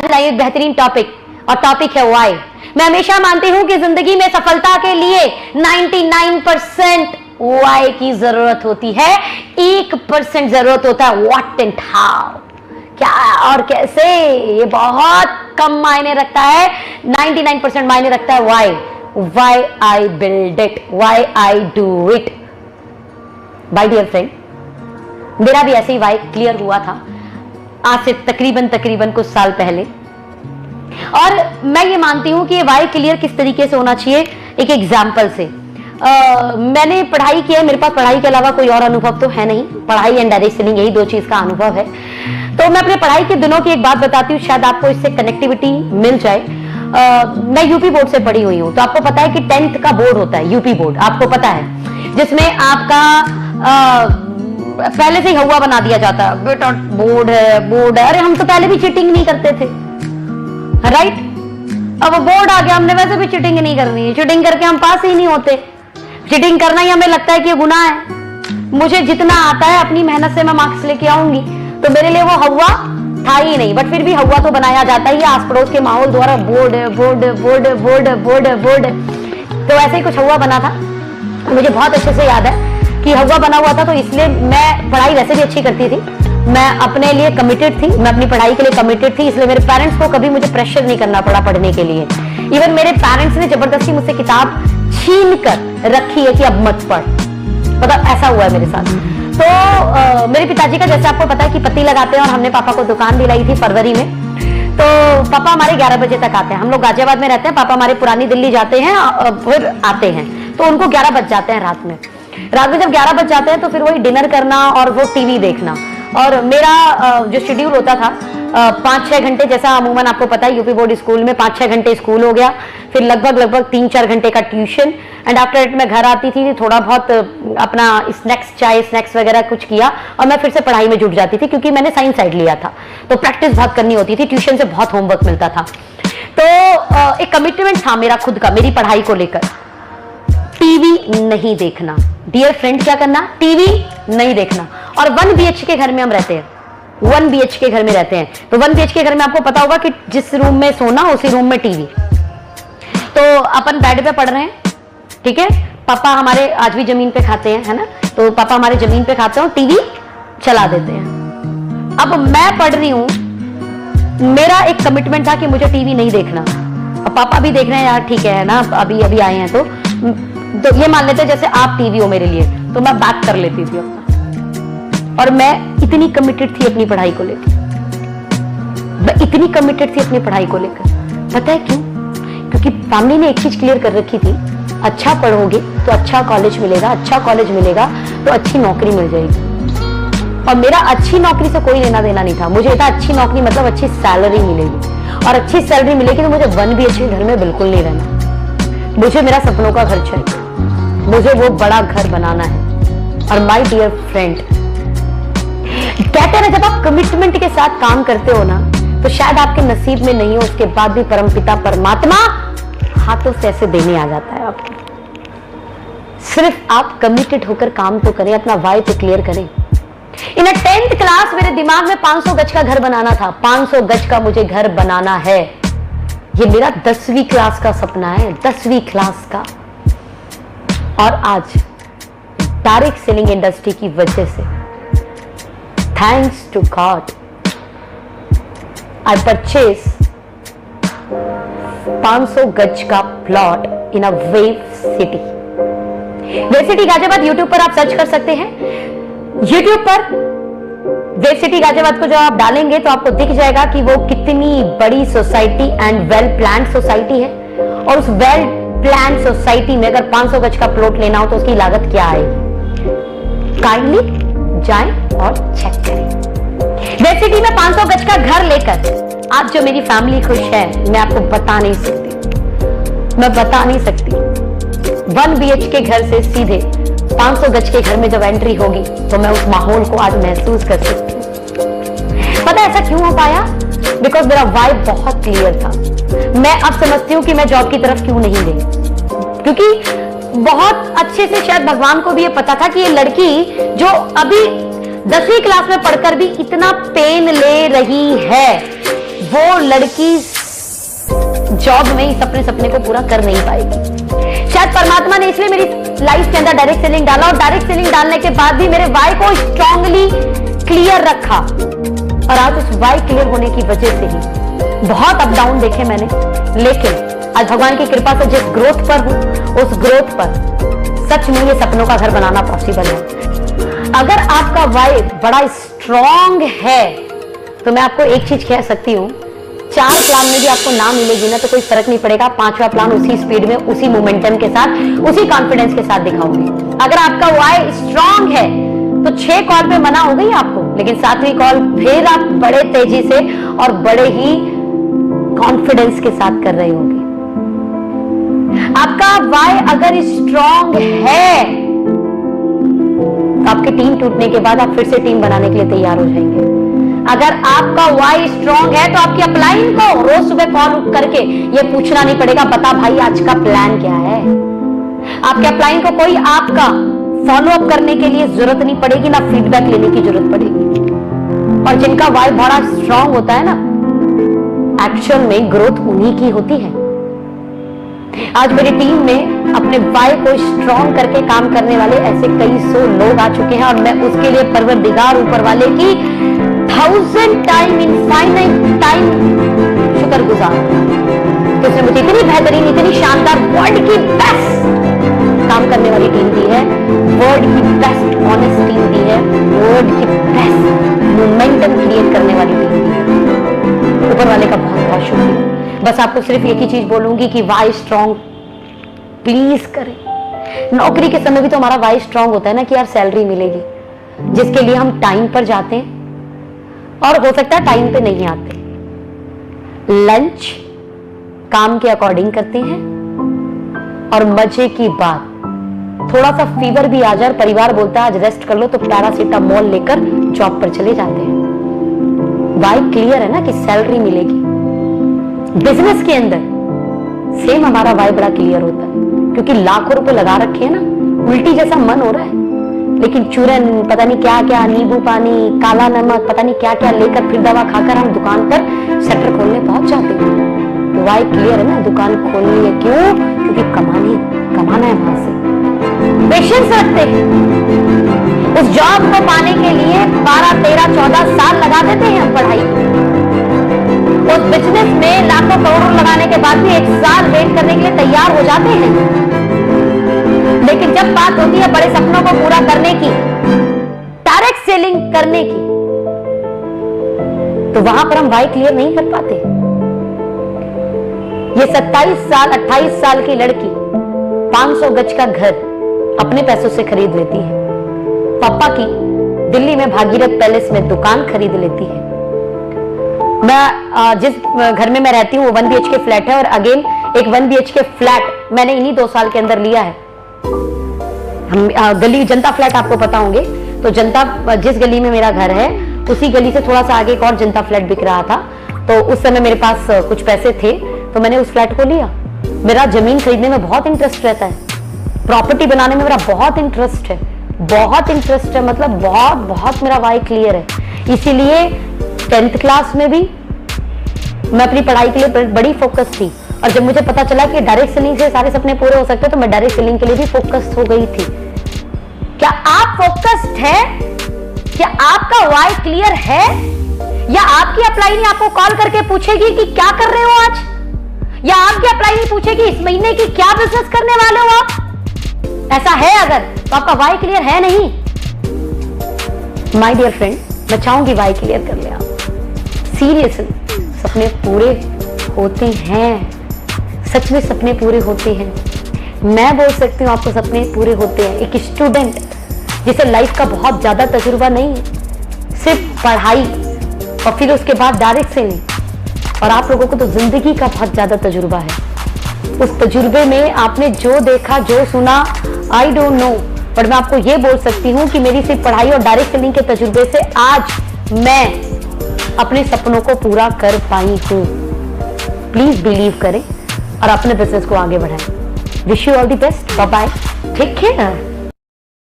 आज लाई एक बेहतरीन टॉपिक, और टॉपिक है वाई। मैं हमेशा मानती हूं कि जिंदगी में सफलता के लिए 99% वाई की जरूरत होती है, 1% जरूरत होता है व्हाट एंड हाउ, क्या और कैसे। ये बहुत कम मायने रखता है, 99% मायने रखता है why I build it, why I do it. My dear friend, मेरा भी ऐसे ही वाई क्लियर हुआ था आज से तकरीबन कुछ साल पहले, और मैं ये मानती हूं कि ये वाई क्लियर किस तरीके से होना चाहिए, एक एग्जाम्पल से। मैंने पढ़ाई की है, मेरे पास पढ़ाई के अलावा कोई और अनुभव तो है नहीं, पढ़ाई एंड डायरेक्ट सेलिंग, यही दो चीज का अनुभव है। तो मैं अपने पढ़ाई के दिनों की एक बात बताती हूँ, शायद आपको इससे कनेक्टिविटी मिल जाए। मैं यूपी बोर्ड से पढ़ी हुई हूँ, तो आपको पता है कि 10th का बोर्ड होता है, यूपी बोर्ड, आपको पता है, जिसमें आपका पहले से ही हवा बना दिया जाता है, बेटा बोर्ड है। अरे हम तो पहले भी चीटिंग नहीं करते थे, राइट? अब बोर्ड आ गया, हमने वैसे भी चीटिंग नहीं करनी है, चीटिंग करके हम पास ही नहीं होते। चीटिंग करना ही हमें लगता है कि ये गुनाह है। मुझे जितना आता है अपनी मेहनत से मैं मार्क्स लेके आऊंगी, तो मेरे लिए वो हवा था ही नहीं, बट फिर भी हवा तो बनाया जाता ही है आस पड़ोस के माहौल द्वारा, board board board board board board. तो ऐसे ही कुछ हवा बना था, मुझे बहुत अच्छे से याद है कि हवा बना हुआ था। तो इसलिए मैं पढ़ाई वैसे भी अच्छी करती थी, मैं अपने लिए कमिटेड थी, मैं अपनी पढ़ाई के लिए कमिटेड थी, इसलिए मेरे पेरेंट्स को कभी मुझे प्रेशर नहीं करना पड़ा पढ़ने के लिए। इवन मेरे पेरेंट्स ने जबरदस्ती मुझसे किताब छीन कर रखी है कि अब मत पढ़, मतलब ऐसा हुआ है मेरे साथ। तो मेरे पिताजी का, जैसे आपको पता है कि पत्ती लगाते हैं, और हमने पापा को दुकान दिलाई थी फरवरी में। तो पापा हमारे 11 बजे तक आते हैं, हम लोग गाजियाबाद में रहते हैं, पापा हमारे पुरानी दिल्ली जाते हैं, फिर आते हैं, तो उनको 11 बज जाते हैं रात में। जब 11 बज जाते हैं तो फिर वही डिनर करना और वो टीवी देखना। और मेरा जो शेड्यूल होता था 5-6 घंटे, जैसा अमूमन आपको पता है यूपी बोर्ड स्कूल में 5-6 घंटे स्कूल हो गया, फिर लगभग 3-4 घंटे का ट्यूशन, एंड आफ्टर इट मैं घर आती थी, थोड़ा बहुत अपना चाय स्नैक्स वगैरह कुछ किया, और मैं फिर से पढ़ाई में जुट जाती थी, क्योंकि मैंने साइंस साइड लिया था, तो प्रैक्टिस बहुत करनी होती थी, ट्यूशन से बहुत होमवर्क मिलता था। तो एक कमिटमेंट था मेरा खुद का, मेरी पढ़ाई को लेकर, टीवी नहीं देखना। डियर फ्रेंड, क्या करना? टीवी नहीं देखना। और 1 BHK के घर में हम रहते हैं, 1 BHK के घर में रहते हैं। तो 1 BHK के घर में आपको पता होगा कि जिस रूम में सोना उसी रूम में टीवी। तो अपन बेड पे पढ़ रहे हैं, ठीक है, पापा हमारे आज भी जमीन पे खाते हैं, है ना, तो पापा हमारे जमीन पे खाते हैं, टीवी चला देते हैं। अब मैं पढ़ रही हूं, मेरा एक कमिटमेंट था कि मुझे टीवी नहीं देखना। अब पापा भी देख रहे हैं, यार ठीक है ना, अभी आए हैं, तो ये मान लेते हैं जैसे आप टीवी हो मेरे लिए, तो मैं बैक कर लेती थी अपना। और मैं इतनी कमिटेड थी अपनी पढ़ाई को लेकर, मैं इतनी कमिटेड थी अपनी पढ़ाई को लेकर। पता है क्यों? क्योंकि फैमिली ने एक चीज क्लियर कर रखी थी, अच्छा पढ़ोगे तो अच्छा कॉलेज मिलेगा, अच्छा कॉलेज मिलेगा तो अच्छी नौकरी मिल जाएगी। और मेरा अच्छी नौकरी से कोई लेना देना नहीं था, मुझे था अच्छी नौकरी मतलब अच्छी सैलरी मिलेगी, और अच्छी सैलरी मिलेगी तो मुझे 1 BHK घर में बिल्कुल नहीं रहना। मुझे मेरा सपनों का घर चाहिए, मुझे वो बड़ा घर बनाना है। और माय डियर फ्रेंड, कहते हैं ना, जब आप कमिटमेंट के साथ काम करते हो ना, तो शायद आपके नसीब में नहीं हो, उसके बाद भी परमपिता परमात्मा हाथों से ऐसे देने आ जाता है आपको। सिर्फ आप कमिटेड होकर काम तो करें, अपना वाई तो क्लियर करें। इन 10th क्लास मेरे दिमाग में 500 गज का घर बनाना था, 500 गज का मुझे घर बनाना है। ये मेरा 10वीं क्लास का सपना है, 10वीं क्लास का। और आज डायरेक्ट सेलिंग इंडस्ट्री की वजह से, thanks to God, I purchase 500 गज का plot in a wave city. Wave city Ghaziabad YouTube पर आप सर्च कर सकते हैं। यूट्यूब पर वेव सिटी गाजियाबाद को जो आप डालेंगे तो आपको दिख जाएगा कि वो कितनी बड़ी society and well planned society है। और उस वेल प्लान्ड सोसाइटी में अगर 500 गज का प्लॉट लेना हो तो उसकी लागत क्या आएगी, काइंडली जाएं और चेक करें। वेव सिटी में 500 गज का घर लेकर आज जो मेरी फैमिली खुश है, मैं आपको बता नहीं सकती, मैं बता नहीं सकती। 1 BHK घर से सीधे 500 गज के घर में जब एंट्री होगी तो मैं उस माहौल को आज महसूस कर सकती हूँ। पता है ऐसा क्यों हो पाया? बिकॉज मेरा वाइब बहुत क्लियर था। मैं अब समझती हूँ कि मैं जॉब की तरफ क्यों नहीं गई, क्योंकि बहुत अच्छे से शायद भगवान को भी ये पता था कि ये लड़की जो अभी 10वीं क्लास में पढ़कर भी इतना पेन ले रही है, वो लड़की जॉब में इस अपने सपने को पूरा कर नहीं पाएगी। शायद परमात्मा ने इसलिए मेरी लाइफ के अंदर डायरेक्ट सेलिंग डाला, और डायरेक्ट सेलिंग डालने के बाद भी मेरे वाई को स्ट्रांगली क्लियर रखा, और आज उस वाई क्लियर होने की वजह से ही बहुत अप डाउन देखे मैंने, लेकिन आज भगवान की कृपा से जिस ग्रोथ पर हूं, उस ग्रोथ पर सच में ये सपनों का घर बनाना पॉसिबल है। अगर आपका वाई बड़ा स्ट्रांग है तो मैं आपको एक चीज कह सकती हूं, 4 प्लान में भी आपको ना मिलेगी ना तो कोई फर्क नहीं पड़ेगा, 5वां प्लान उसी स्पीड में, उसी मोमेंटम के साथ, उसी कॉन्फिडेंस के साथ दिखाऊंगी। अगर आपका वाई स्ट्रांग है तो 6 कॉल पे मना हो गई आपको, लेकिन 7वीं कॉल फिर आप बड़े तेजी से और बड़े ही कॉन्फिडेंस के साथ कर रहे होंगे। आपका वाई अगर स्ट्रांग है तो आपकी टीम टूटने के बाद आप फिर से टीम बनाने के लिए तैयार हो जाएंगे। अगर आपका वाई स्ट्रांग है तो आपकी अपलाइन को रोज सुबह कॉल करके ये पूछना नहीं पड़ेगा, बता भाई आज का प्लान क्या है। आपके अपलाइन को कोई आपका फॉलो अप करने के लिए जरूरत नहीं पड़ेगी, ना फीडबैक लेने की जरूरत पड़ेगी। और जिनका वाई बड़ा स्ट्रांग होता है ना, एक्चुअल में ग्रोथ उन्हीं की होती है। आज मेरी टीम में अपने वाई को स्ट्रांग करके काम करने वाले ऐसे कई 100 लोग आ चुके हैं, और मैं उसके लिए परवरदिगार ऊपर वाले की 1000 टाइम इनफाइनाइट टाइम शुक्रगुजार कि उसने मुझे इतनी बेहतरीन, इतनी शानदार, वर्ल्ड की बेस्ट काम करने वाली टीम दी है, वर्ल्ड की बेस्ट ऑनेस्ट टीम दी है, वर्ल्ड की बेस्ट मोमेंटम क्रिएट करने वाली टीम दी है। ऊपर वाले का बहुत बहुत शुक्रिया। बस आपको सिर्फ एक ही चीज बोलूंगी कि वाई स्ट्रांग प्लीज करें। नौकरी के समय भी तो हमारा वाई स्ट्रांग होता है ना कि यार सैलरी मिलेगी, जिसके लिए हम टाइम पर जाते हैं और हो सकता है टाइम पे नहीं आते, लंच काम के अकॉर्डिंग करते हैं, और मजे की बात थोड़ा सा फीवर भी आ जाए, परिवार बोलता है आज रेस्ट कर लो, तो पैरासीटामोल लेकर जॉब पर चले जाते हैं। वाई क्लियर है ना कि सैलरी मिलेगी। बिजनेस के अंदर सेम हमारा वाई बड़ा क्लियर होता है, क्योंकि लाखों रुपए लगा रखे हैं ना, उल्टी जैसा मन हो रहा है, लेकिन चूरन, पता नहीं क्या क्या, नींबू पानी, काला नमक, पता नहीं क्या क्या लेकर फिर दवा खाकर हम दुकान पर शटर खोलने पहुंच जाते हैं। तो वाई क्लियर है ना, दुकान खोलनी है क्यों? क्योंकि कमाना है वहां से। पेशेंस रखते हैं, उस जॉब को पाने के लिए 12, 13, 14 साल लगा देते हैं हम पढ़ाई। उस बिजनेस में लाखों करोड़ों लगाने के बाद भी 1 साल वेट करने के लिए तैयार हो जाते हैं, लेकिन जब बात होती है बड़े सपनों को पूरा करने की, डायरेक्ट सेलिंग करने की, तो वहां पर हम वाई क्लियर नहीं कर पाते। ये 27 साल 28 साल की लड़की 500 गज का घर अपने पैसों से खरीद लेती है, पापा की दिल्ली में भागीरथ पैलेस में दुकान खरीद लेती है। मैं जिस घर में मैं रहती हूँ वो 1 BHK फ्लैट है, और अगेन एक 1 BHK फ्लैट मैंने इन्हीं 2 साल के अंदर लिया है। हम गली जनता फ्लैट आपको पता होंगे, तो जनता जिस गली में मेरा घर है उसी गली से थोड़ा सा आगे एक और जनता फ्लैट बिक रहा था, तो उस समय मेरे पास कुछ पैसे थे तो मैंने उस फ्लैट को लिया। मेरा जमीन खरीदने में बहुत इंटरेस्ट रहता है, प्रॉपर्टी बनाने में मेरा बहुत इंटरेस्ट है, मतलब बहुत मेरा वाई क्लियर है। इसीलिए 10th क्लास में भी मैं अपनी पढ़ाई के लिए बड़ी फोकस थी, और जब मुझे पता चला कि डायरेक्ट सेलिंग से सारे सपने पूरे हो सकते हैं तो मैं डायरेक्ट सेलिंग के लिए भी फोकस्ड हो गई थी। क्या आप फोकस्ड है? क्या आपका वाई क्लियर है? या आपकी अपलाइन आपको कॉल करके पूछेगी कि क्या कर रहे हो आज, या आपकी अपलाइन पूछेगी इस महीने की क्या बिजनेस करने वाले हो आप? ऐसा है अगर तो आपका वाई क्लियर है नहीं। माय डियर फ्रेंड, मैं चाहूंगी वाई क्लियर कर ले आप। सीरियसली सपने पूरे होते हैं, सच में सपने पूरे होते हैं। मैं बोल सकती हूँ आपको सपने पूरे होते हैं। एक स्टूडेंट जिसे लाइफ का बहुत ज्यादा तजुर्बा नहीं है, सिर्फ पढ़ाई और फिर उसके बाद डायरेक्ट सेलिंग, और आप लोगों को तो जिंदगी का बहुत ज्यादा तजुर्बा है। उस तजुर्बे में आपने जो देखा, जो सुना, आई डोंट नो, पर मैं आपको ये बोल सकती हूँ कि मेरी सिर्फ पढ़ाई और डायरेक्ट सेलिंग के तजुर्बे से आज मैं अपने सपनों को पूरा कर पाई हूँ। प्लीज बिलीव करें और अपने बिजनेस को आगे बढ़ाएं। Wish you all the best, bye bye, take care.